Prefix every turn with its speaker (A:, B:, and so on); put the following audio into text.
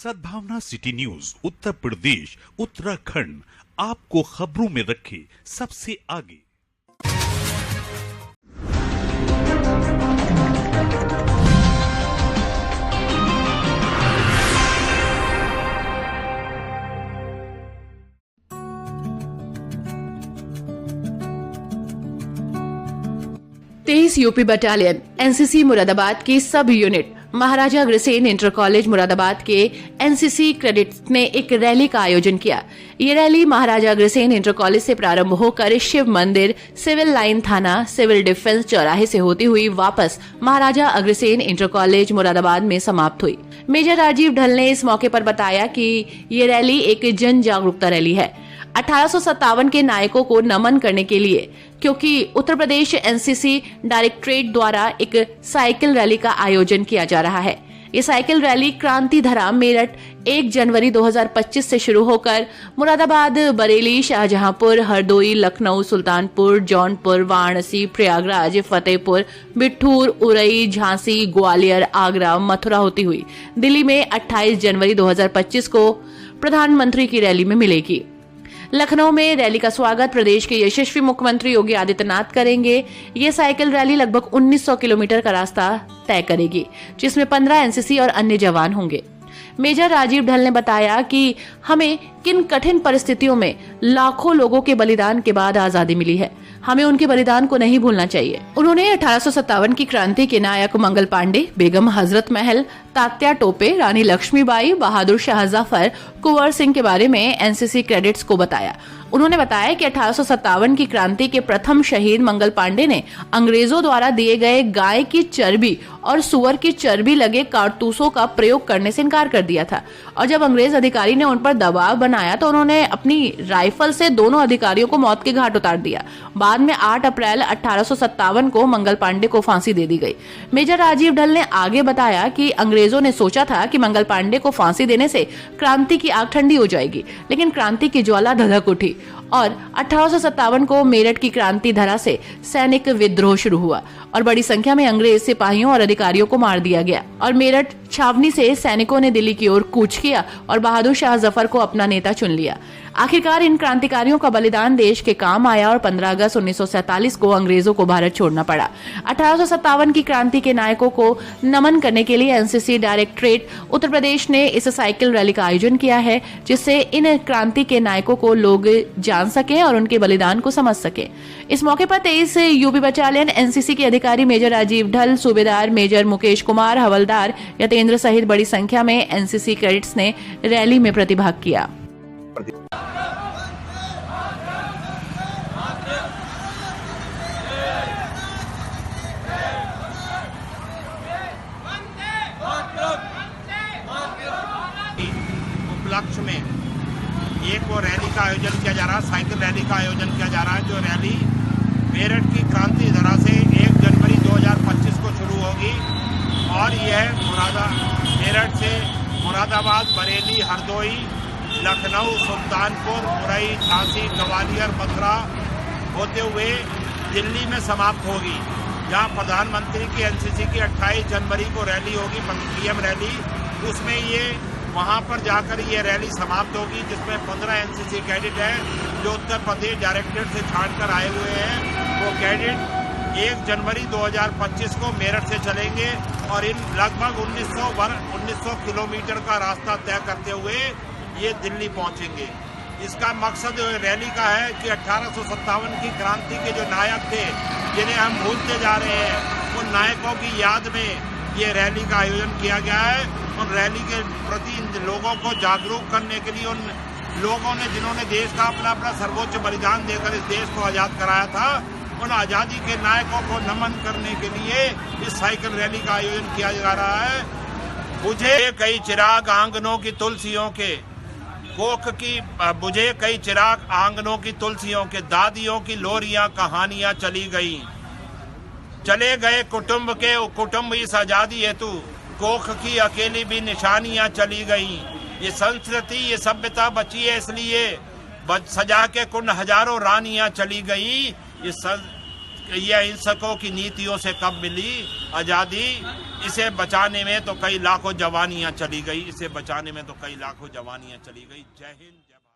A: सद्भावना city news Uttar Pradesh Uttarakhand आपको खबरों में रखे सबसे आगे।
B: तेईस यूपी बटालियन एनसीसी मुरादाबाद की सब unit Maharaja Agrasen inter college Moradabad के एनसीसी क्रेडिट्स ने एक रैली का आयोजन किया। ये rally Maharaja Agrasen inter college से प्रारंभ होकर शिव मंदिर, सिविल लाइन थाना, सिविल डिफेंस चौराहे से होती हुई वापस महाराजा अग्रसेन इंटर कॉलेज मुरादाबाद में समाप्त हुई। मेजर राजीव ढल ने इस मौके पर बताया कि ये रैली एक जन जागरूकता रैली है 1857 के नायकों को नमन करने के लिए, क्योंकि उत्तर प्रदेश एनसीसी डायरेक्टरेट द्वारा एक साइकिल रैली का आयोजन किया जा रहा है। ये साइकिल रैली क्रांति धारा मेरठ 1 जनवरी 2025 से शुरू होकर मुरादाबाद, बरेली, शाहजहांपुर, हरदोई, लखनऊ, सुल्तानपुर, जौनपुर, वाराणसी, प्रयागराज, फतेहपुर, बिठूर, उरई, झांसी, ग्वालियर, आगरा, मथुरा होती हुई दिल्ली में 28 जनवरी 2025 को प्रधानमंत्री की रैली में मिलेगी। लखनऊ में रैली का स्वागत प्रदेश के यशस्वी मुख्यमंत्री योगी आदित्यनाथ करेंगे। ये साइकिल रैली लगभग 1900 किलोमीटर का रास्ता तय करेगी, जिसमें 15 एनसीसी और अन्य जवान होंगे। मेजर राजीव ढल ने बताया कि हमें किन कठिन परिस्थितियों में लाखों लोगों के बलिदान के बाद आजादी मिली है, हमें उनके बलिदान को नहीं भूलना चाहिए। उन्होंने 1857 की क्रांति के नायक मंगल पांडे, बेगम हजरत महल, तात्या टोपे, रानी लक्ष्मीबाई, बहादुर शाह जफर, कुंवर सिंह के बारे में एनसीसी कैडेट्स को बताया। उन्होंने बताया कि 1857 की क्रांति के प्रथम शहीद मंगल पांडे ने अंग्रेजों द्वारा दिए गए गाय की चर्बी और सुअर की चर्बी लगे कारतूसों का प्रयोग करने से इनकार कर दिया था, और जब अंग्रेज अधिकारी ने उन पर दबाव बनाया तो उन्होंने अपनी राइफल से दोनों अधिकारियों को मौत के घाट उतार दिया। बाद में 8 अप्रैल 1857 को मंगल पांडे को फांसी दे दी गई। मेजर राजीव ढल ने आगे बताया कि अंग्रेजों ने सोचा था कि मंगल पांडे को फांसी देने से क्रांति की आग ठंडी हो जाएगी, लेकिन क्रांति की ज्वाला धधक उठी और 1857 को मेरठ की क्रांति धरा से सैनिक विद्रोह शुरू हुआ और बड़ी संख्या में अंग्रेज सिपाहियों और अधिकारियों को मार दिया गया और मेरठ छावनी से सैनिकों ने दिल्ली की ओर कूच किया और बहादुर शाह जफर को अपना नेता चुन लिया। आखिरकार इन क्रांतिकारियों का बलिदान देश के काम आया और 15 अगस्त 1947 को अंग्रेजों को भारत छोड़ना पड़ा। 1857 की क्रांति के नायकों को नमन करने के लिए एनसीसी डायरेक्टरेट उत्तर प्रदेश ने इस साइकिल रैली का आयोजन किया है, जिससे इन क्रांति के नायकों को लोग जान सके और उनके बलिदान को समझ सके। इस मौके पर 23 यूपी बटालियन एनसीसी के अधिकारी मेजर राजीव ढल, सूबेदार मेजर मुकेश कुमार, हवलदार यतेंद्र सहित बड़ी संख्या में एनसीसी कैडेट्स ने रैली में प्रतिभाग किया।
C: उपलक्ष्य में एक वो रैली का आयोजन किया जा रहा है, साइकिल रैली का आयोजन किया जा रहा है, जो रैली मेरठ की क्रांति धरा से 1 जनवरी 2025 को शुरू होगी और यह मेरठ से मुरादाबाद, बरेली, हरदोई, लखनऊ, सुल्तानपुर, मुरई, झांसी, ग्वालियर, मथुरा होते हुए दिल्ली में समाप्त होगी, जहां प्रधानमंत्री की एनसीसी की 28 जनवरी को रैली होगी, पीएम रैली। उसमें ये वहां पर जाकर ये रैली समाप्त होगी, जिसमें 15 एनसीसी कैडेट हैं जो उत्तर प्रदेश डायरेक्टरेट से छांटकर आए हुए हैं। वो कैडेट 1 जनवरी 2025 को मेरठ से चलेंगे और इन लगभग 1900 किलोमीटर का रास्ता तय करते हुए ये दिल्ली पहुंचेंगे। इसका मकसद रैली का है कि 1857 की क्रांति के जो नायक थे, जिन्हें हम भूलते जा रहे हैं, उन नायकों की याद में ये रैली का आयोजन किया गया है। उन रैली के प्रति इन लोगों को जागरूक करने के लिए, उन लोगों ने जिन्होंने देश का अपना सर्वोच्च बलिदान देकर इस देश को आज़ाद कराया था, उन आज़ादी के नायकों को नमन करने के लिए इस साइकिल रैली का आयोजन किया जा रहा है। बुझे कई चिराग आंगनों की तुलसियों के बुझे कई चिराग आंगनों की तुलसियों के, दादियों की लोरियां कहानियां चली गई, चले गए कुटुंब इस आजादी हेतु, कोख की अकेली भी निशानियां चली गई। ये संस्कृति, ये सभ्यता बची है इसलिए, सजा के कुन हजारों रानियां चली गई। ये अहिंसकों की नीतियों से कब मिली आज़ादी। इसे बचाने में तो कई लाखों जवानियां चली गई, इसे बचाने में तो कई लाखों जवानियां चली गई। जय हिंद, जय भारत।